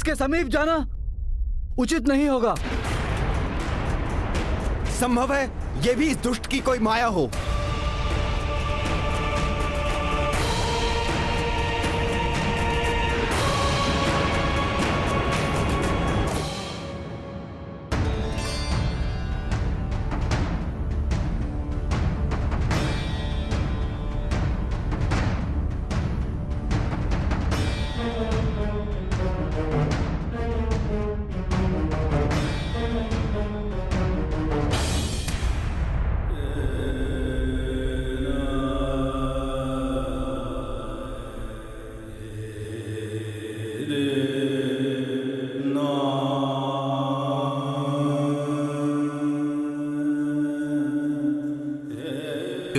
इसके समीप जाना उचित नहीं होगा। संभव है ये भी इस दुष्ट की कोई माया हो।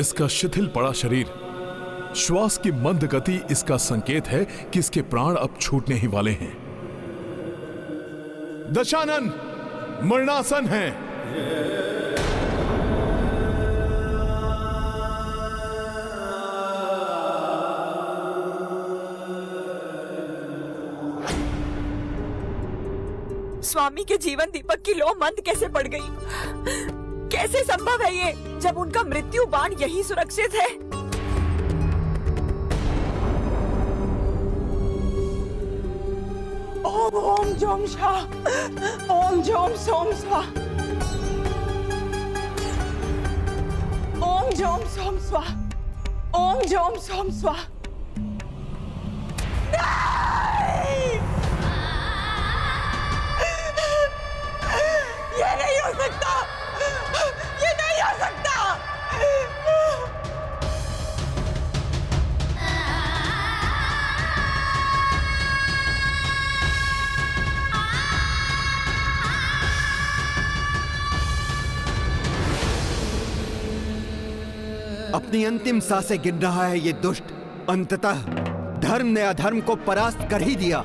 इसका शिथिल पड़ा शरीर, श्वास की मंद गति इसका संकेत है कि इसके प्राण अब छूटने ही वाले हैं। दशानन मरणासन है। स्वामी के जीवन दीपक की लौ मंद कैसे पड़ गई? कैसे संभव है ये, जब उनका मृत्यु बाण यही सुरक्षित है? ओम ओम जोम शा, ओम जोम सोम स्वा, ओम जोम सोम स्वा, ओम जोम सोम स्वा। ये नहीं हो सकता, ये नहीं हो सकता। अपनी अंतिम सांसें गिन रहा है ये दुष्ट। अंततः धर्म ने अधर्म को परास्त कर ही दिया।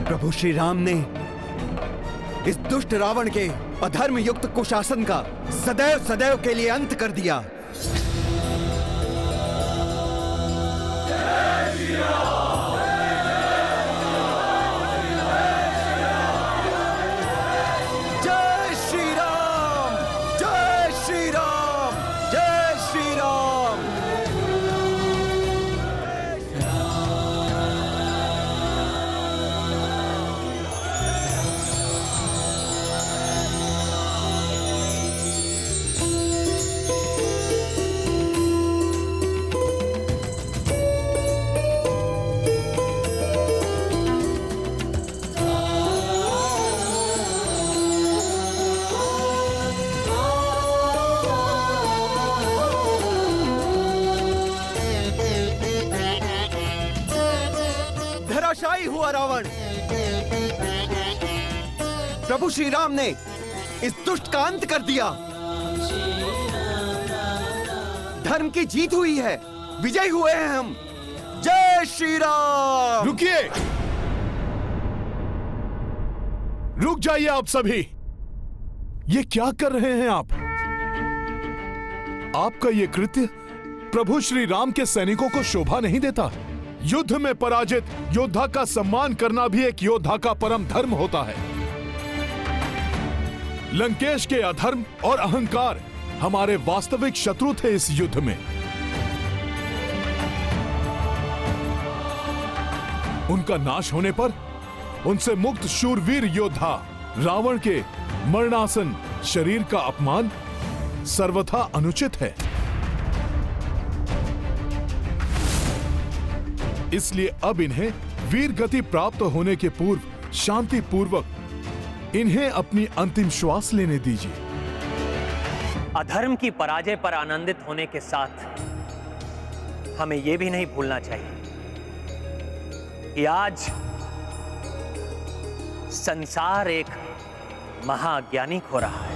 प्रभु श्री राम ने इस दुष्ट रावण के अधर्म युक्त कुशासन का सदैव सदैव के लिए अंत कर दिया। जय श्री राम, जय श्री राम, जय श्री राम। धराशायी हुआ रावण। प्रभु श्री राम ने इस दुष्ट का अंत कर दिया। धर्म की जीत हुई है, विजय हुए हैं हम। जय श्री राम। रुकिए, रुक जाइए आप सभी। ये क्या कर रहे हैं आप? आपका ये कृत्य प्रभु श्री राम के सैनिकों को शोभा नहीं देता। युद्ध में पराजित योद्धा का सम्मान करना भी एक योद्धा का परम धर्म होता है। लंकेश के अधर्म और अहंकार हमारे वास्तविक शत्रु थे इस युद्ध में। उनका नाश होने पर उनसे मुक्त शूरवीर योद्धा रावण के मरणासन शरीर का अपमान सर्वथा अनुचित है। इसलिए अब इन्हें वीर गति प्राप्त होने के पूर्व शांति पूर्वक इन्हें अपनी अंतिम श्वास लेने दीजिए। अधर्म की पराजय पर आनंदित होने के साथ हमें यह भी नहीं भूलना चाहिए कि आज संसार एक महाज्ञानी खो रहा है।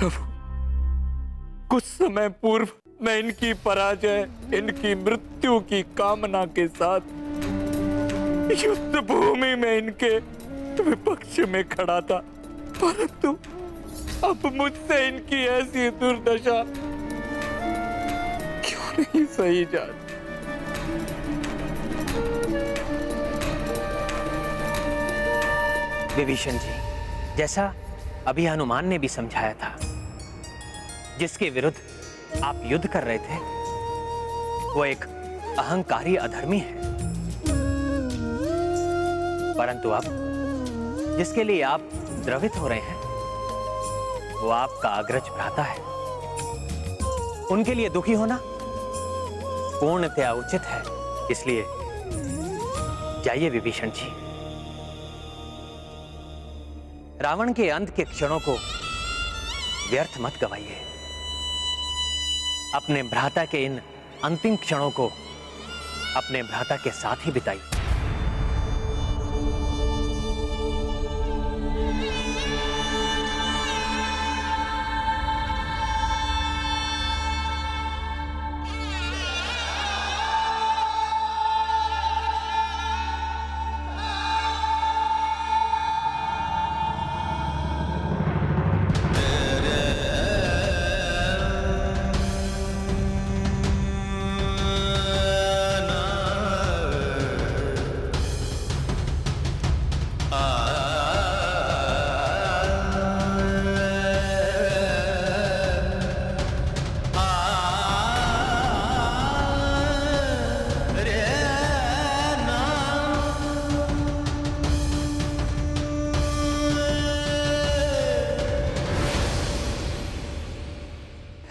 प्रभु, कुछ समय पूर्व मैं इनकी पराजय, इनकी मृत्यु की कामना के साथ युद्ध भूमि में इनके विपक्ष में खड़ा था, परंतु अब मुझसे इनकी ऐसी दुर्दशा क्यों नहीं सही जाती? विभीषण जी, जैसा अभी हनुमान ने भी समझाया था, जिसके विरुद्ध आप युद्ध कर रहे थे वो एक अहंकारी अधर्मी है, परंतु अब जिसके लिए आप द्रवित हो रहे हैं वो आपका अग्रज भ्राता है। उनके लिए दुखी होना पूर्णतया उचित है, इसलिए जाइए विभीषण जी, रावण के अंत के क्षणों को व्यर्थ मत गवाइए। अपने भ्राता के इन अंतिम क्षणों को अपने भ्राता के साथ ही बिताइए।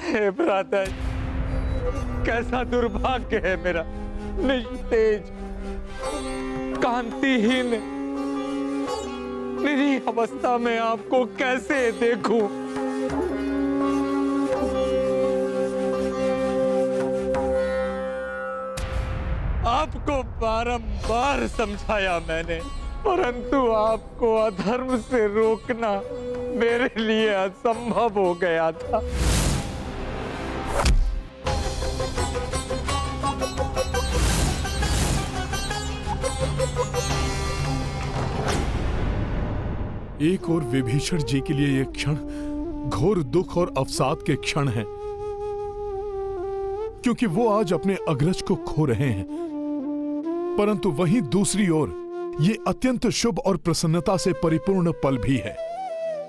हे भ्राता, कैसा दुर्भाग्य है मेरा, निस्तेज, कांतिहीन, निरीह अवस्था में आपको कैसे देखूं? आपको बारंबार समझाया मैंने, परंतु आपको अधर्म से रोकना मेरे लिए असंभव हो गया था। एक और विभीषण जी के लिए यह क्षण घोर दुख और अवसाद के क्षण हैं, क्योंकि वो आज अपने अग्रज को खो रहे हैं, परंतु वहीं दूसरी ओर ये अत्यंत शुभ और प्रसन्नता से परिपूर्ण पल भी है,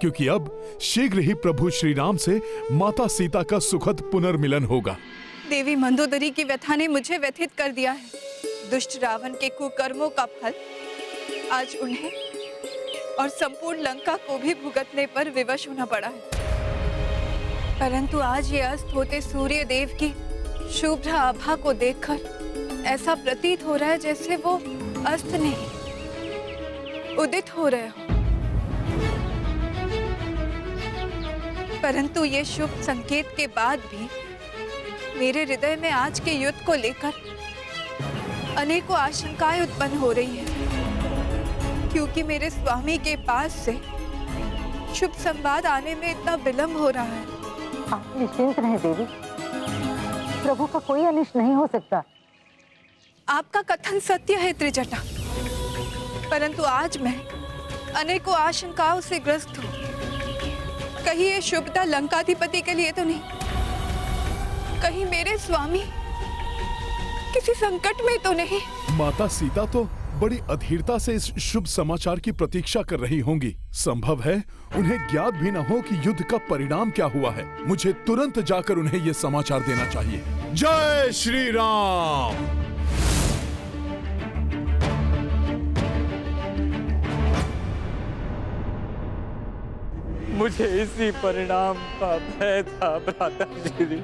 क्योंकि अब शीघ्र ही प्रभु श्री राम से माता सीता का सुखद पुनर्मिलन होगा। देवी मंदोदरी की व्यथा ने मुझे व्यथित कर दिया है। दुष्ट रावण के कुकर्मों का फल आज उन्हें और संपूर्ण लंका को भी भुगतने पर विवश होना पड़ा है। परंतु आज ये अस्त होते सूर्य देव की शुभ्र आभा को देखकर ऐसा प्रतीत हो रहा है जैसे वो अस्त नहीं उदित हो रहे हो। परंतु ये शुभ संकेत के बाद भी मेरे हृदय में आज के युद्ध को लेकर अनेकों आशंकाएं उत्पन्न हो रही हैं, क्योंकि मेरे स्वामी के पास से शुभ संवाद आने में इतना विलंब हो रहा है। आप निश्चिंत रहें देवी, प्रभु का कोई अनिष्ट नहीं हो सकता। आपका कथन सत्य है त्रिजटा, परंतु आज मैं अनेकों आशंकाओं से ग्रस्त हूँ। कहीं ये शुभता लंकाधिपति के लिए तो नहीं, कहीं मेरे स्वामी किसी संकट में तो नहीं। माता सीता तो बड़ी अधीरता से इस शुभ समाचार की प्रतीक्षा कर रही होंगी। संभव है उन्हें ज्ञात भी न हो कि युद्ध का परिणाम क्या हुआ है। मुझे तुरंत जाकर उन्हें यह समाचार देना चाहिए। जय श्री राम। मुझे इसी परिणाम का भय था भ्राता श्री।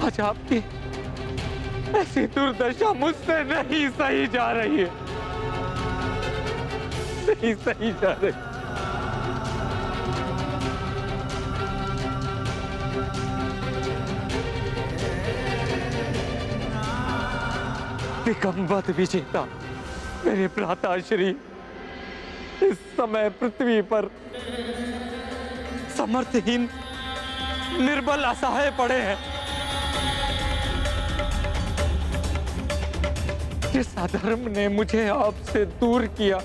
आज आपकी ऐसी दुर्दशा मुझसे नहीं सही जा रही है, नहीं सही जा रही। निकंबद विजेता मेरे भ्राता श्री इस समय पृथ्वी पर समर्थहीन निर्बल असहाय पड़े हैं। जिस अधर्म ने मुझे आपसे दूर किया,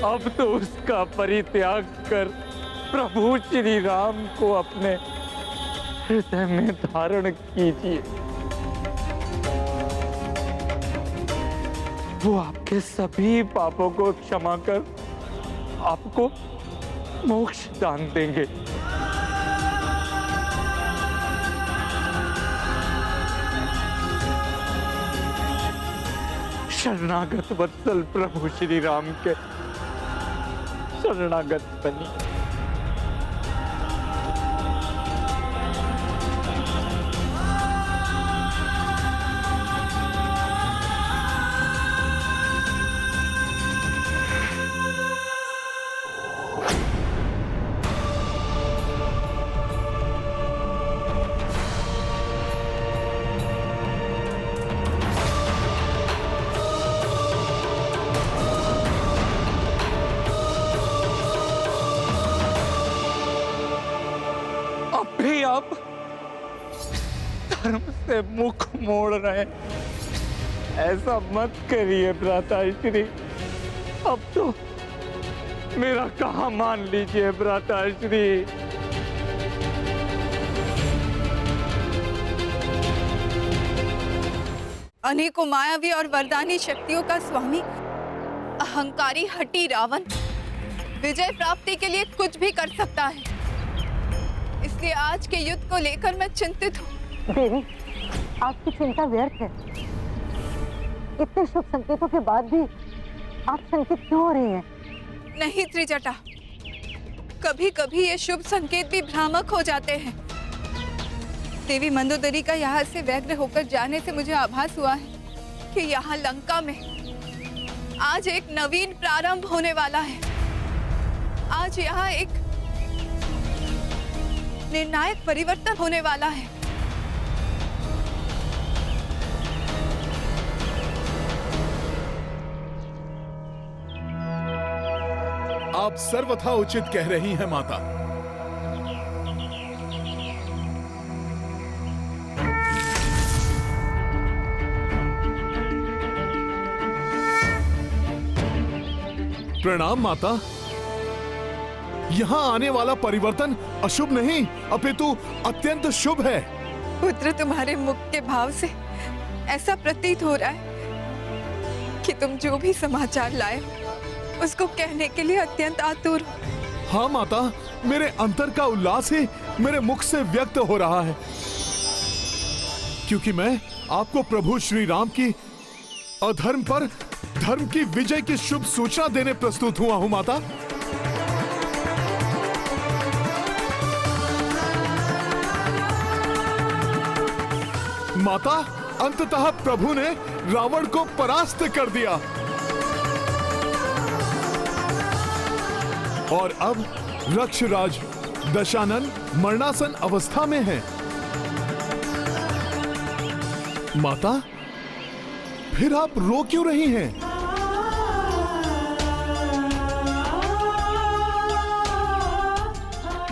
अब तो उसका परित्याग कर प्रभु श्री राम को अपने हृदय में धारण कीजिए। वो आपके सभी पापों को क्षमा कर आपको मोक्ष दान देंगे। शरणागत वत्सल प्रभु श्री राम के शरणागत बनी। अभी आप धर्म से मुख मोड़ रहे हैं। ऐसा मत करिए भ्राताश्री। अब तो मेरा कहा मान लीजिए भ्राताश्री। अनेकों मायावी और वरदानी शक्तियों का स्वामी अहंकारी हठी रावण विजय प्राप्ति के लिए कुछ भी कर सकता है। इसलिए आज के युद्ध को लेकर मैं चिंतित हूँ। देवी, आपकी चिंता व्यर्थ है। इतने शुभ संकेतों के बाद भी आप शंकित क्यों हो रही हैं? नहीं त्रिजटा, कभी कभी ये शुभ संकेत भी भ्रामक हो जाते हैं। देवी मंदोदरी का यहाँ से व्यग्र होकर जाने से मुझे आभास हुआ है कि यहाँ लंका में आज एक नवीन प्रारंभ होने वाला है। आज यहाँ एक निर्णायक परिवर्तन होने वाला है। आप सर्वथा उचित कह रही हैं माता। प्रणाम माता। यहाँ आने वाला परिवर्तन अशुभ नहीं अपितु अत्यंत शुभ है। पुत्र, तुम्हारे मुख के भाव से ऐसा प्रतीत हो रहा है कि तुम जो भी समाचार लाए हो उसको कहने के लिए अत्यंत आतुर हो। हाँ माता, मेरे अंतर का उल्लास ही मेरे मुख से व्यक्त हो रहा है, क्योंकि मैं आपको प्रभु श्री राम की अधर्म पर धर्म की विजय की शुभ सूचना देने प्रस्तुत हुआ हूं माता। माता, अंततः प्रभु ने रावण को परास्त कर दिया और अब रक्षराज दशानन मरणासन अवस्था में है। माता, फिर आप रो क्यों रही हैं?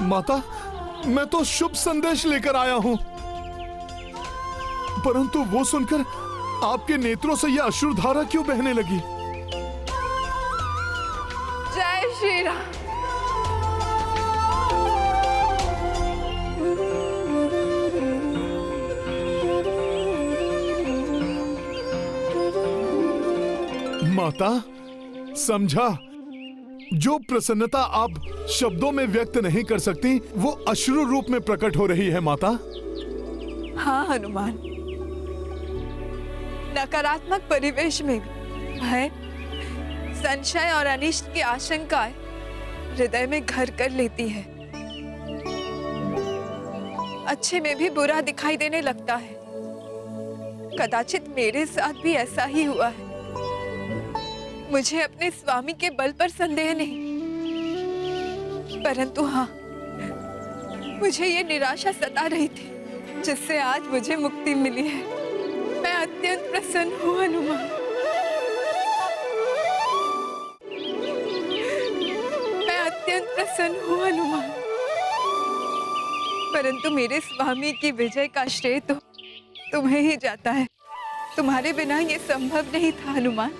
माता, मैं तो शुभ संदेश लेकर आया हूं, परंतु वो सुनकर आपके नेत्रों से यह अश्रुधारा क्यों बहने लगी? जय श्री राम। माता, समझा, जो प्रसन्नता आप शब्दों में व्यक्त नहीं कर सकती वो अश्रु रूप में प्रकट हो रही है माता। हाँ हनुमान, नकारात्मक परिवेश में भी भय, संशय और अनिष्ट की आशंकाएं हृदय में घर कर लेती है। अच्छे में भी बुरा दिखाई देने लगता है। कदाचित मेरे साथ भी ऐसा ही हुआ है। मुझे अपने स्वामी के बल पर संदेह नहीं, परंतु हाँ, मुझे ये निराशा सता रही थी जिससे आज मुझे मुक्ति मिली है। मैं अत्यंत प्रसन्न हूँ हनुमान। मैं अत्यंत प्रसन्न हूँ हनुमान। परंतु मेरे स्वामी की विजय का श्रेय तो तुम्हें ही जाता है। तुम्हारे बिना ये संभव नहीं था हनुमान।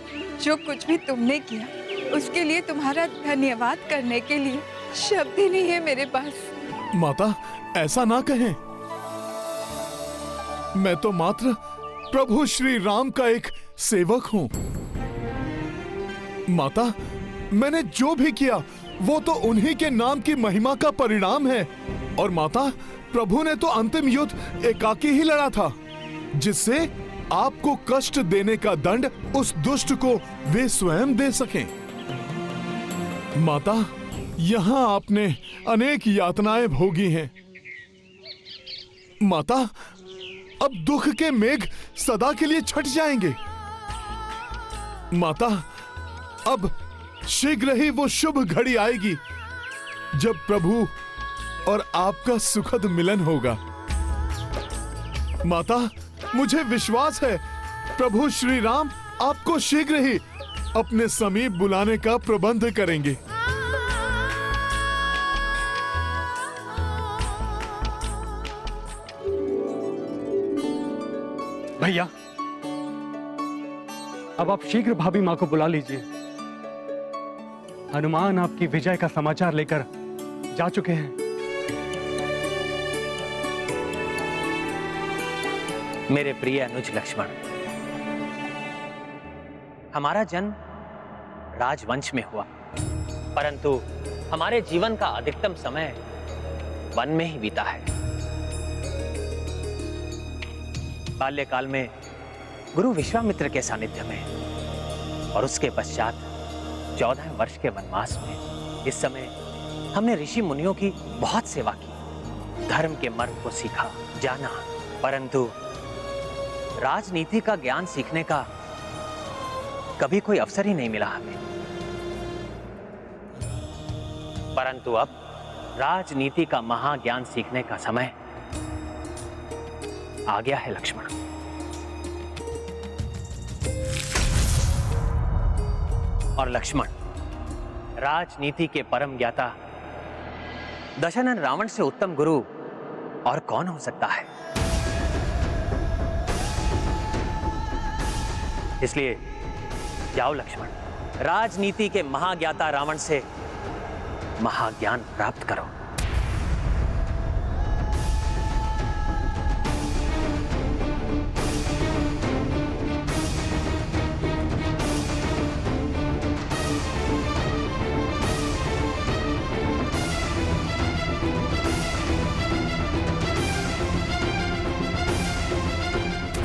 जो कुछ भी तुमने किया उसके लिए तुम्हारा धन्यवाद करने के लिए शब्द ही नहीं है मेरे पास। माता, ऐसा ना कहें। मैं तो मात्र प्रभु श्री राम का एक सेवक हूं। माता, मैंने जो भी किया वो तो उन्हीं के नाम की महिमा का परिणाम है। और माता, प्रभु ने तो अंतिम युद्ध एकाकी ही लड़ा था, जिससे आपको कष्ट देने का दंड उस दुष्ट को वे स्वयं दे सकें। माता, यहां आपने अनेक यातनाएं भोगी हैं। माता, अब दुख के मेघ सदा के लिए छट जाएंगे। माता, अब शीघ्र ही वो शुभ घड़ी आएगी जब प्रभु और आपका सुखद मिलन होगा। माता, मुझे विश्वास है प्रभु श्री राम आपको शीघ्र ही अपने समीप बुलाने का प्रबंध करेंगे। भैया, अब आप शीघ्र भाभी माँ को बुला लीजिए। हनुमान आपकी विजय का समाचार लेकर जा चुके हैं। मेरे प्रिय अनुज लक्ष्मण, हमारा जन्म राजवंश में हुआ, परंतु हमारे जीवन का अधिकतम समय वन में ही बीता है। बाल्यकाल में गुरु विश्वामित्र के सानिध्य में और उसके पश्चात 14 वर्ष के वनवास में इस समय हमने ऋषि मुनियों की बहुत सेवा की, धर्म के मर्म को सीखा, जाना, परंतु राजनीति का ज्ञान सीखने का कभी कोई अवसर ही नहीं मिला हमें। परंतु अब राजनीति का महाज्ञान सीखने का समय आ गया है लक्ष्मण। और लक्ष्मण, राजनीति के परम ज्ञाता दशरथ रावण से उत्तम गुरु और कौन हो सकता है। इसलिए जाओ लक्ष्मण, राजनीति के महाज्ञाता रावण से महाज्ञान प्राप्त करो।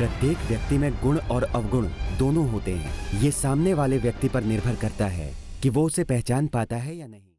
प्रत्येक व्यक्ति में गुण और अवगुण दोनों होते हैं। ये सामने वाले व्यक्ति पर निर्भर करता है कि वो उसे पहचान पाता है या नहीं।